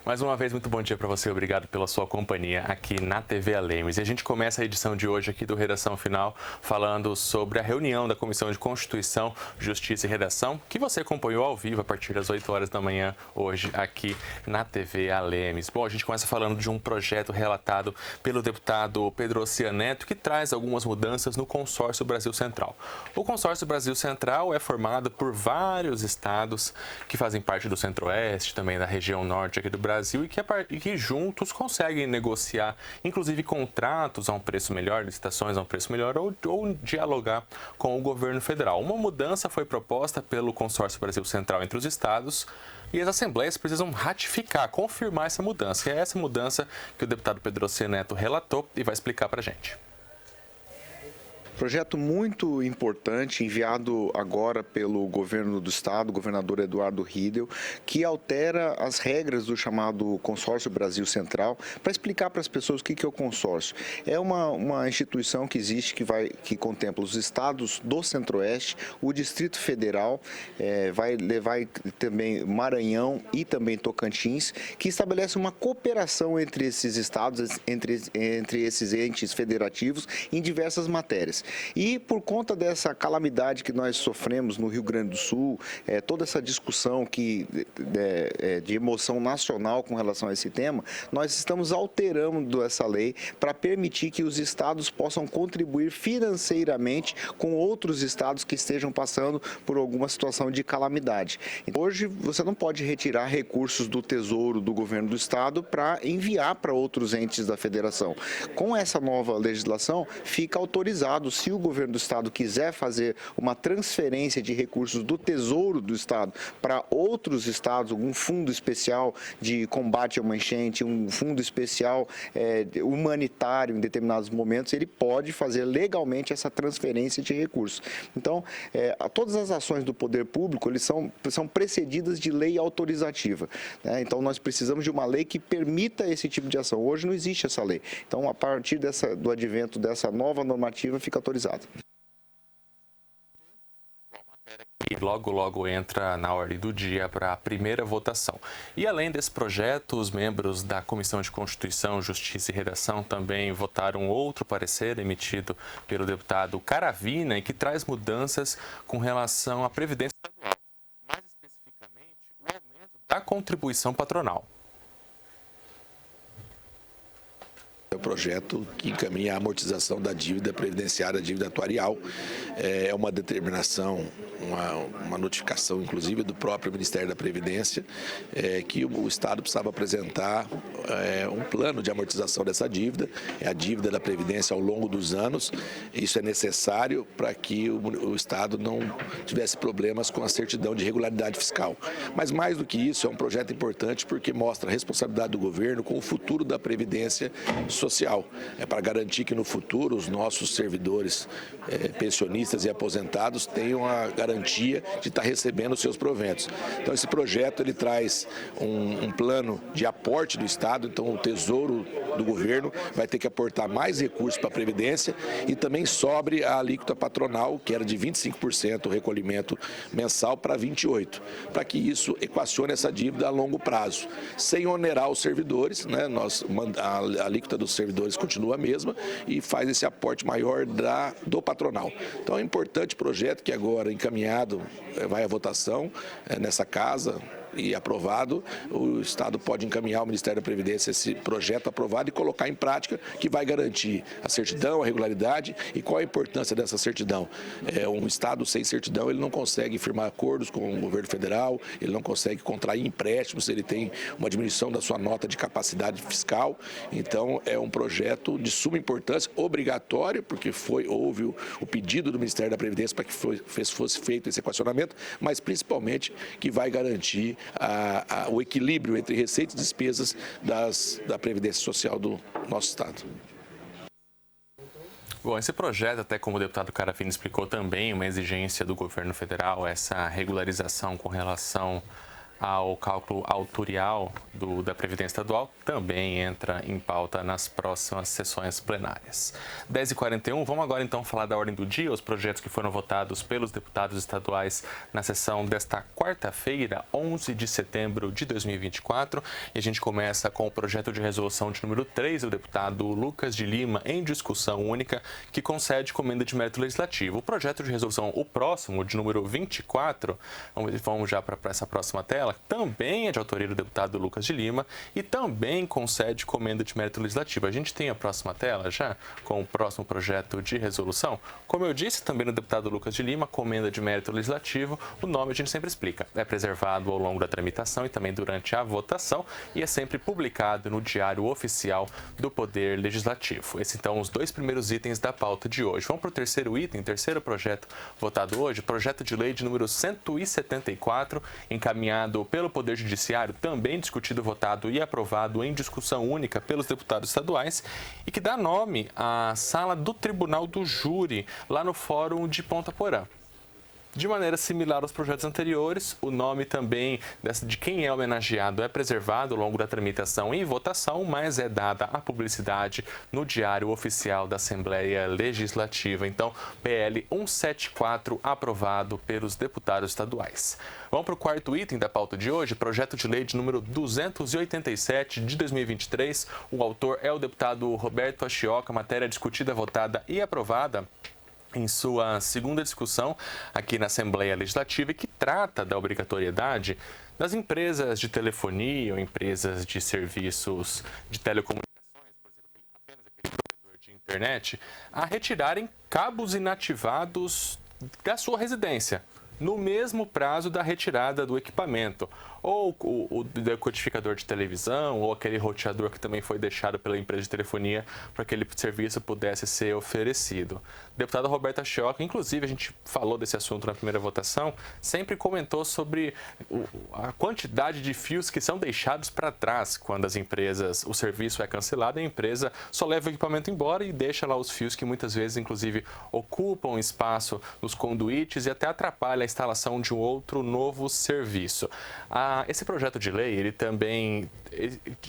Mais uma vez, muito bom dia para você. Obrigado pela sua companhia aqui na TV Alemes. E a gente começa a edição de hoje aqui do Redação Final falando sobre a reunião da Comissão de Constituição, Justiça e Redação, que você acompanhou ao vivo a partir das 8 horas da manhã hoje aqui na TV Alemes. Bom, a gente começa falando de um projeto relatado pelo deputado Pedro Ossian Neto, que traz algumas mudanças no Consórcio Brasil Central. O Consórcio Brasil Central é formado por vários estados que fazem parte do Centro-Oeste, também da região norte aqui do Brasil, e que juntos conseguem negociar, inclusive contratos a um preço melhor, licitações a um preço melhor, ou dialogar com o governo federal. Uma mudança foi proposta pelo Consórcio Brasil Central entre os estados e as assembleias precisam ratificar, confirmar essa mudança. E é essa mudança que o deputado Pedro Ossian Neto relatou e vai explicar para a gente. Projeto muito importante, enviado agora pelo governo do estado, o governador Eduardo Riedel, que altera as regras do chamado Consórcio Brasil Central, para explicar para as pessoas o que é o consórcio. É uma instituição que existe, que contempla os estados do Centro-Oeste, o Distrito Federal, vai levar também Maranhão e também Tocantins, que estabelece uma cooperação entre esses estados, entre esses entes federativos, em diversas matérias. E por conta dessa calamidade que nós sofremos no Rio Grande do Sul, toda essa discussão de emoção nacional com relação a esse tema, nós estamos alterando essa lei para permitir que os estados possam contribuir financeiramente com outros estados que estejam passando por alguma situação de calamidade. Hoje você não pode retirar recursos do Tesouro do governo do estado para enviar para outros entes da federação. Com essa nova legislação, fica autorizado, se o governo do estado quiser fazer uma transferência de recursos do Tesouro do estado para outros estados, algum fundo especial de combate a uma enchente, um fundo especial humanitário em determinados momentos, ele pode fazer legalmente essa transferência de recursos. Então, todas as ações do poder público, eles são precedidas de lei autorizativa, né? Então, nós precisamos de uma lei que permita esse tipo de ação. Hoje não existe essa lei. Então, a partir do advento dessa nova normativa, fica autorizado. E logo entra na ordem do dia para a primeira votação. E além desse projeto, os membros da Comissão de Constituição, Justiça e Redação também votaram outro parecer emitido pelo deputado Caravina, que traz mudanças com relação à Previdência Estadual, mais especificamente o aumento da contribuição patronal. É o projeto que encaminha a amortização da dívida previdenciária, dívida atuarial. É uma determinação, uma notificação, inclusive, do próprio Ministério da Previdência, que o Estado precisava apresentar um plano de amortização dessa dívida. É a dívida da Previdência ao longo dos anos. Isso é necessário para que o Estado não tivesse problemas com a certidão de regularidade fiscal. Mas, mais do que isso, é um projeto importante porque mostra a responsabilidade do governo com o futuro da Previdência social. É para garantir que no futuro os nossos servidores pensionistas e aposentados tenham a garantia de estar recebendo os seus proventos. Então esse projeto ele traz um plano de aporte do Estado, então o Tesouro do governo vai ter que aportar mais recursos para a Previdência e também sobre a alíquota patronal, que era de 25% o recolhimento mensal para 28%, para que isso equacione essa dívida a longo prazo, sem onerar os servidores, né? A alíquota dos servidores continua a mesma e faz esse aporte maior do patronal. Então é um importante projeto que agora encaminhado vai à votação nessa casa e aprovado, o Estado pode encaminhar ao Ministério da Previdência esse projeto aprovado e colocar em prática, que vai garantir a certidão, a regularidade. E qual a importância dessa certidão? Um Estado sem certidão, ele não consegue firmar acordos com o governo federal, ele não consegue contrair empréstimos, ele tem uma diminuição da sua nota de capacidade fiscal. Então, é um projeto de suma importância, obrigatório, porque houve o pedido do Ministério da Previdência para que fosse feito esse equacionamento, mas principalmente que vai garantir o equilíbrio entre receitas e despesas da Previdência Social do nosso Estado. Bom, esse projeto, até como o deputado Caravina explicou também, uma exigência do governo federal, essa regularização com relação ao cálculo autorial da Previdência Estadual também entra em pauta nas próximas sessões plenárias. 10h41, vamos agora então falar da ordem do dia, os projetos que foram votados pelos deputados estaduais na sessão desta quarta-feira, 11 de setembro de 2024. E a gente começa com o projeto de resolução de número 3 do deputado Lucas de Lima, em discussão única, que concede comenda de mérito legislativo. O projeto de resolução, o próximo, de número 24, vamos já para essa próxima tela, também é de autoria do deputado Lucas de Lima e também concede comenda de mérito legislativo. A gente tem a próxima tela já com o próximo projeto de resolução. Como eu disse, também no deputado Lucas de Lima, comenda de mérito legislativo, o nome a gente sempre explica. É preservado ao longo da tramitação e também durante a votação e é sempre publicado no Diário Oficial do Poder Legislativo. Esses então os dois primeiros itens da pauta de hoje. Vamos para o terceiro item, terceiro projeto votado hoje, projeto de lei de número 174, encaminhado pelo Poder Judiciário, também discutido, votado e aprovado em discussão única pelos deputados estaduais e que dá nome à sala do Tribunal do Júri, lá no Fórum de Ponta Porã. De maneira similar aos projetos anteriores, o nome também de quem é homenageado é preservado ao longo da tramitação e votação, mas é dada a publicidade no Diário Oficial da Assembleia Legislativa. Então, PL 174, aprovado pelos deputados estaduais. Vamos para o quarto item da pauta de hoje, projeto de lei de número 287 de 2023. O autor é o deputado Roberto Achioca, matéria discutida, votada e aprovada em sua segunda discussão aqui na Assembleia Legislativa e que trata da obrigatoriedade das empresas de telefonia ou empresas de serviços de telecomunicações, por exemplo, apenas aquele provedor de internet, a retirarem cabos inativados da sua residência, no mesmo prazo da retirada do equipamento, ou o decodificador de televisão, ou aquele roteador que também foi deixado pela empresa de telefonia para que aquele serviço pudesse ser oferecido. O deputado Roberto Achioca, inclusive, a gente falou desse assunto na primeira votação, sempre comentou sobre a quantidade de fios que são deixados para trás quando as empresas, o serviço é cancelado, a empresa só leva o equipamento embora e deixa lá os fios que muitas vezes, inclusive, ocupam espaço nos conduítes e até atrapalha a instalação de um outro novo serviço. Esse projeto de lei, ele também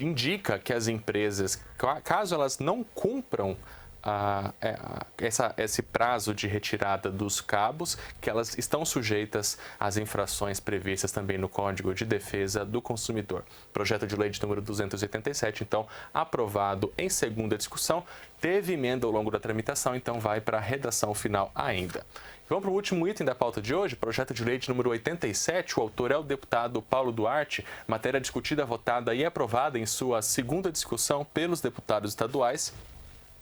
indica que as empresas, caso elas não cumpram esse prazo de retirada dos cabos, que elas estão sujeitas às infrações previstas também no Código de Defesa do Consumidor. Projeto de lei de número 287, então, aprovado em segunda discussão, teve emenda ao longo da tramitação, então vai para a redação final ainda. Vamos para o último item da pauta de hoje, projeto de lei de número 87, o autor é o deputado Paulo Duarte, matéria discutida, votada e aprovada em sua segunda discussão pelos deputados estaduais,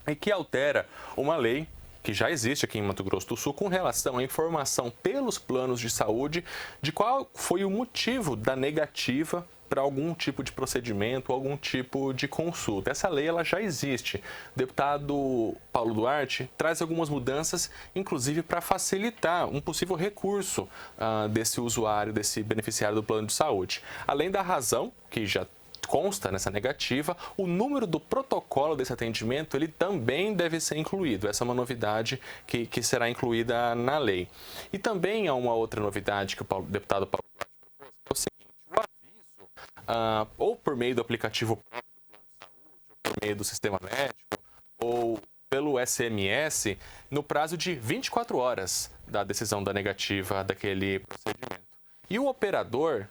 e que altera uma lei que já existe aqui em Mato Grosso do Sul com relação à informação pelos planos de saúde de qual foi o motivo da negativa para algum tipo de procedimento, algum tipo de consulta. Essa lei ela já existe. O deputado Paulo Duarte traz algumas mudanças, inclusive para facilitar um possível recurso desse usuário, desse beneficiário do plano de saúde. Além da razão, que já consta nessa negativa, o número do protocolo desse atendimento ele também deve ser incluído. Essa é uma novidade que será incluída na lei. E também há uma outra novidade que o deputado Paulo Duarte propôs, que é o seguinte: o aviso, ou por meio do aplicativo próprio do plano de saúde, ou por meio do sistema médico, ou pelo SMS, no prazo de 24 horas da decisão da negativa daquele procedimento. E o operador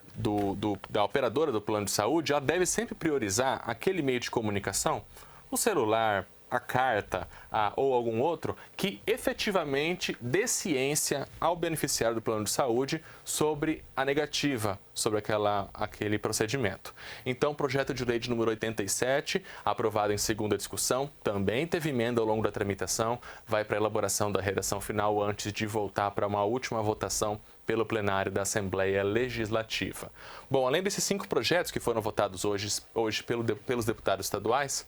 da operadora do plano de saúde, ela deve sempre priorizar aquele meio de comunicação, o celular, a carta ou algum outro, que efetivamente dê ciência ao beneficiário do plano de saúde sobre a negativa, sobre aquele procedimento. Então, o projeto de lei de número 87, aprovado em segunda discussão, também teve emenda ao longo da tramitação, vai para a elaboração da redação final antes de voltar para uma última votação pelo plenário da Legislativa. Bom, além desses 5 projetos que foram votados hoje pelos deputados estaduais,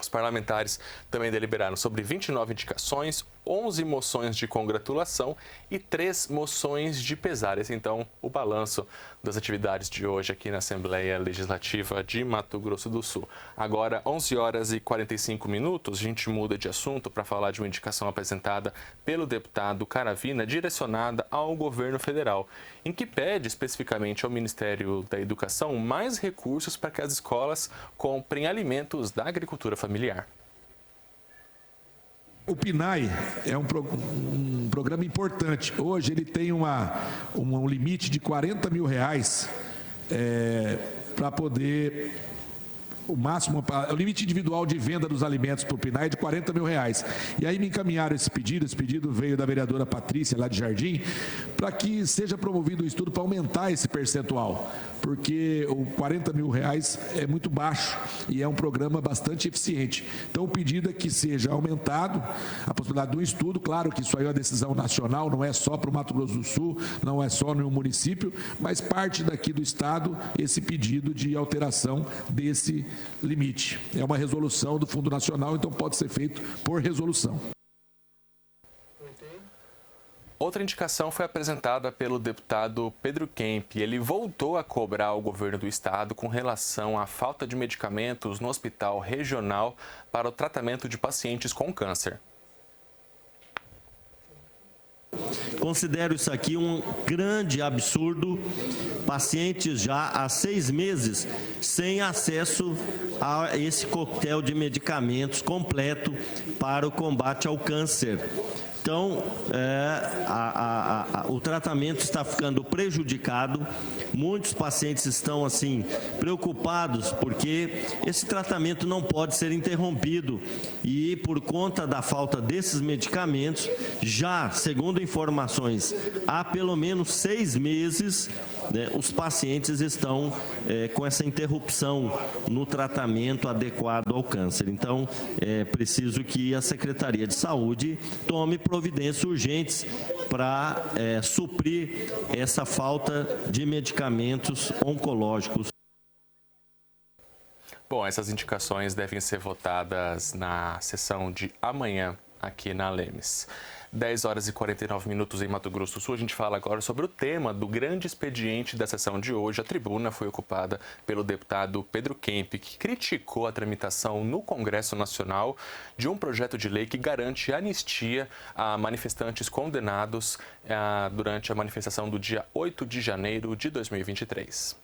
os parlamentares também deliberaram sobre 29 indicações, 11 moções de congratulação e 3 moções de pesar. Esse, então, o balanço das atividades de hoje aqui na Assembleia Legislativa de Mato Grosso do Sul. Agora, 11 horas e 45 minutos, a gente muda de assunto para falar de uma indicação apresentada pelo deputado Caravina, direcionada ao governo federal, em que pede especificamente ao Ministério da Educação mais recursos para que as escolas comprem alimentos da agricultura familiar. O PNAE é um programa importante. Hoje ele tem um limite de R$40 mil para poder... O limite individual de venda dos alimentos para o PNAE é de R$40 mil. E aí me encaminharam esse pedido veio da vereadora Patrícia, lá de Jardim, para que seja promovido um estudo para aumentar esse percentual, porque o R$40 mil é muito baixo e é um programa bastante eficiente. Então o pedido é que seja aumentado a possibilidade de um estudo, claro que isso aí é uma decisão nacional, não é só para o Mato Grosso do Sul, não é só no município, mas parte daqui do Estado esse pedido de alteração desse limite. É uma resolução do Fundo Nacional, então pode ser feito por resolução. Outra indicação foi apresentada pelo deputado Pedro Kemp. Ele voltou a cobrar o governo do estado com relação à falta de medicamentos no hospital regional para o tratamento de pacientes com câncer. Considero isso aqui um grande absurdo, pacientes já há 6 meses sem acesso a esse coquetel de medicamentos completo para o combate ao câncer. Então, o tratamento está ficando prejudicado, muitos pacientes estão assim preocupados porque esse tratamento não pode ser interrompido e por conta da falta desses medicamentos, já, segundo informações, há pelo menos 6 meses, os pacientes estão com essa interrupção no tratamento adequado ao câncer. Então, é preciso que a Secretaria de Saúde tome providências urgentes para suprir essa falta de medicamentos oncológicos. Bom, essas indicações devem ser votadas na sessão de amanhã aqui na Lemes. 10 horas e 49 minutos em Mato Grosso do Sul. A gente fala agora sobre o tema do grande expediente da sessão de hoje. A tribuna foi ocupada pelo deputado Pedro Kemp, que criticou a tramitação no Congresso Nacional de um projeto de lei que garante anistia a manifestantes condenados durante a manifestação do dia 8 de janeiro de 2023.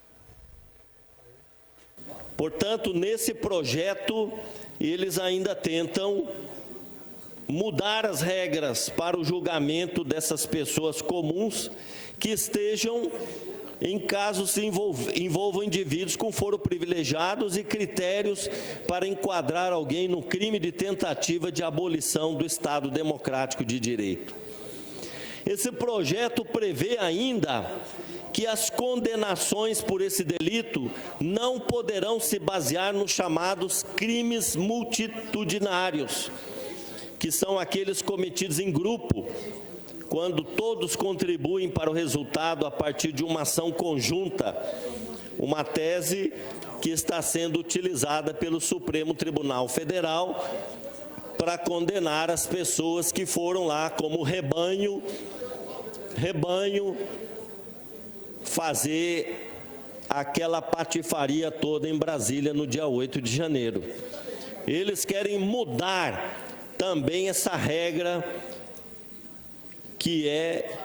Portanto, nesse projeto, eles ainda tentam mudar as regras para o julgamento dessas pessoas comuns que estejam em casos que envolvam indivíduos com foro privilegiados e critérios para enquadrar alguém no crime de tentativa de abolição do Estado Democrático de Direito. Esse projeto prevê ainda que as condenações por esse delito não poderão se basear nos chamados crimes multitudinários, que são aqueles cometidos em grupo, quando todos contribuem para o resultado a partir de uma ação conjunta, uma tese que está sendo utilizada pelo Supremo Tribunal Federal para condenar as pessoas que foram lá como rebanho fazer aquela patifaria toda em Brasília no dia 8 de janeiro. Eles querem mudar também essa regra que é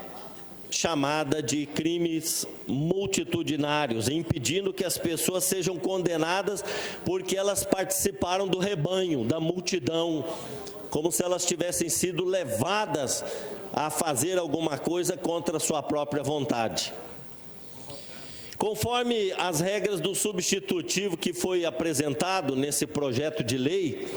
chamada de crimes multitudinários, impedindo que as pessoas sejam condenadas porque elas participaram do rebanho, da multidão, como se elas tivessem sido levadas a fazer alguma coisa contra a sua própria vontade. Conforme as regras do substitutivo que foi apresentado nesse projeto de lei,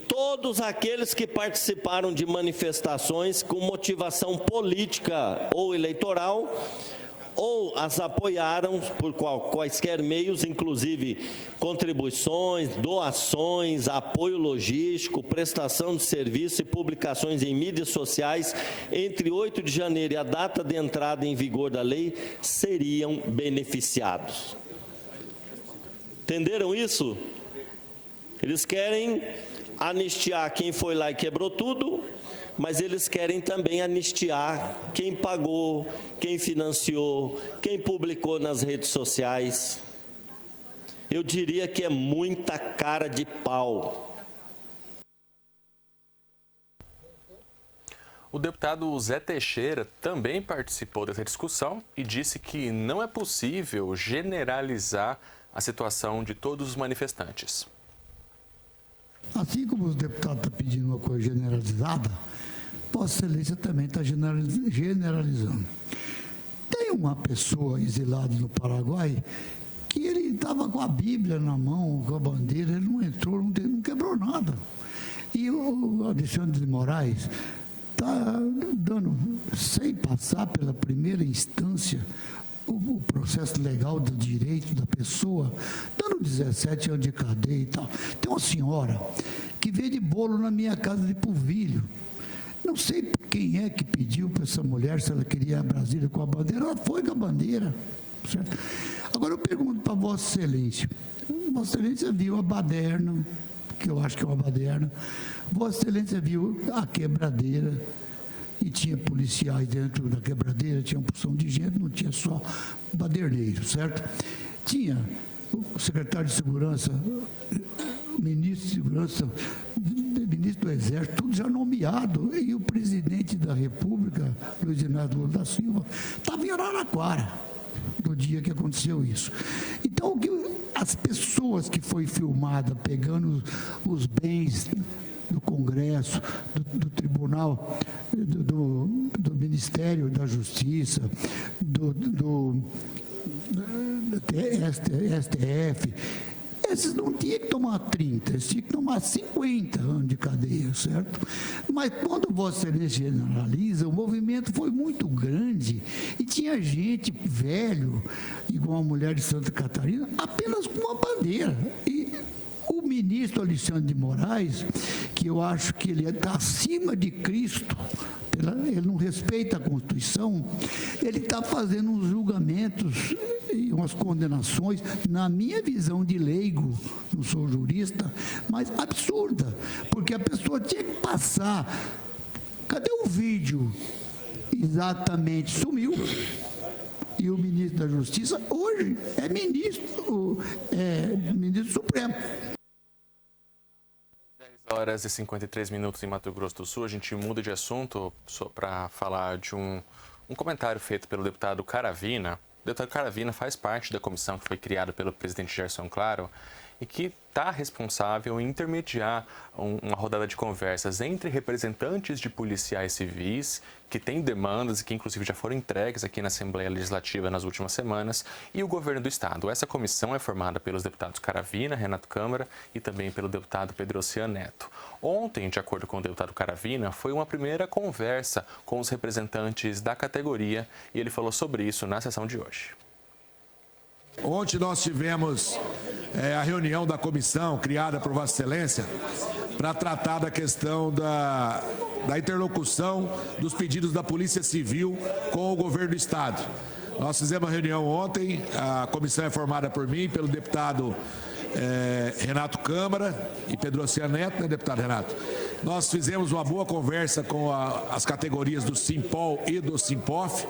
todos aqueles que participaram de manifestações com motivação política ou eleitoral, ou as apoiaram por quaisquer meios, inclusive contribuições, doações, apoio logístico, prestação de serviço e publicações em mídias sociais, entre 8 de janeiro e a data de entrada em vigor da lei, seriam beneficiados. Entenderam isso? Eles querem anistiar quem foi lá e quebrou tudo, mas eles querem também anistiar quem pagou, quem financiou, quem publicou nas redes sociais. Eu diria que é muita cara de pau. O deputado Zé Teixeira também participou dessa discussão e disse que não é possível generalizar a situação de todos os manifestantes. Assim como os deputados estão pedindo uma coisa generalizada, Vossa Excelência também está generalizando. Tem uma pessoa exilada no Paraguai que ele estava com a Bíblia na mão, com a bandeira, ele não entrou, não quebrou nada. E o Alexandre de Moraes está dando, sem passar pela primeira instância, o processo legal do direito da pessoa, dando 17 anos de cadeia e tal. Tem uma senhora que veio de bolo na minha casa de Polvilho. Não sei quem é que pediu para essa mulher se ela queria a Brasília com a bandeira. Ela foi com a bandeira. Certo? Agora eu pergunto para Vossa Excelência. Vossa Excelência viu a baderna, que eu acho que é uma baderna. Vossa Excelência viu a quebradeira. E tinha policiais dentro da quebradeira, tinha uma porção de gente, não tinha só baderneiro, certo? Tinha o secretário de Segurança, ministro de Segurança, ministro do Exército, tudo já nomeado, e o presidente da República, Luiz Inácio Lula da Silva, estava em Araraquara, no dia que aconteceu isso. Então, as pessoas que foi filmada pegando os bens do Congresso, do Tribunal, do Ministério da Justiça, do STF, esses não tinham que tomar 30, eles tinham que tomar 50 anos de cadeia, certo? Mas quando Vossa Excelência generaliza, o movimento foi muito grande e tinha gente velho, igual a mulher de Santa Catarina, apenas com uma bandeira. E o ministro Alexandre de Moraes, que eu acho que ele está acima de Cristo, ele não respeita a Constituição, ele está fazendo uns julgamentos e umas condenações, na minha visão de leigo, não sou jurista, mas absurda, porque a pessoa tinha que passar. Cadê o vídeo? Exatamente, sumiu. E o ministro da Justiça hoje é ministro Supremo. 10 horas e 53 minutos em Mato Grosso do Sul. A gente muda de assunto para falar de um comentário feito pelo deputado Caravina. O deputado Caravina faz parte da comissão que foi criada pelo presidente Gerson Claro e que está responsável em intermediar uma rodada de conversas entre representantes de policiais civis que têm demandas e que inclusive já foram entregues aqui na Assembleia Legislativa nas últimas semanas e o governo do estado. Essa comissão é formada pelos deputados Caravina, Renato Câmara e também pelo deputado Pedrocian Neto. Ontem, de acordo com o deputado Caravina, foi uma primeira conversa com os representantes da categoria e ele falou sobre isso na sessão de hoje. Ontem nós tivemos a reunião da comissão criada por Vossa Excelência para tratar da questão da interlocução dos pedidos da Polícia Civil com o governo do Estado. Nós fizemos uma reunião ontem, a comissão é formada por mim, pelo deputado Renato Câmara e Pedrocian Neto, né, deputado Renato? Nós fizemos uma boa conversa com as categorias do Simpol e do Simpof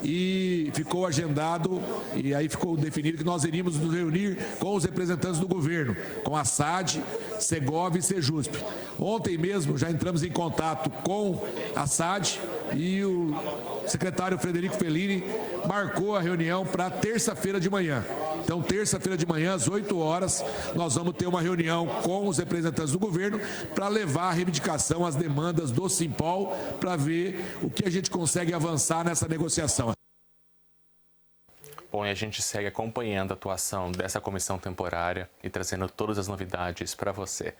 e ficou agendado, e aí ficou definido que nós iríamos nos reunir com os representantes do governo, com a SAD, Segov e Sejusp. Ontem mesmo já entramos em contato com a SAD e o secretário Frederico Fellini marcou a reunião para terça-feira de manhã. Então, terça-feira de manhã, às 8 horas, nós vamos ter uma reunião com os representantes do governo para levar a reivindicação, as demandas do Simpol, para ver o que a gente consegue avançar nessa negociação. Bom, e a gente segue acompanhando a atuação dessa comissão temporária e trazendo todas as novidades para você.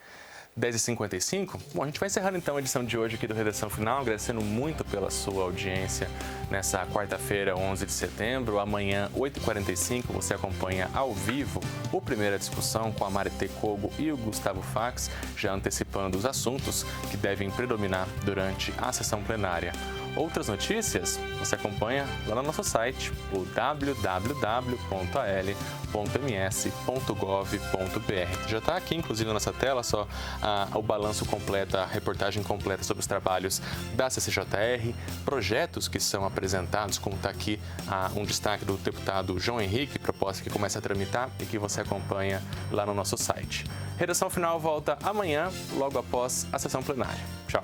10h55. Bom, a gente vai encerrando então a edição de hoje aqui do Redação Final, agradecendo muito pela sua audiência nessa quarta-feira, 11 de setembro. Amanhã, 8h45, você acompanha ao vivo o Primeira Discussão com a Maritê Kogo e o Gustavo Fax, já antecipando os assuntos que devem predominar durante a sessão plenária. Outras notícias você acompanha lá no nosso site, o www.al.ms.gov.br. Já está aqui, inclusive, na nossa tela, só o balanço completo, a reportagem completa sobre os trabalhos da CCJR, projetos que são apresentados, como está aqui um destaque do deputado João Henrique, proposta que começa a tramitar e que você acompanha lá no nosso site. Redação Final volta amanhã, logo após a sessão plenária. Tchau.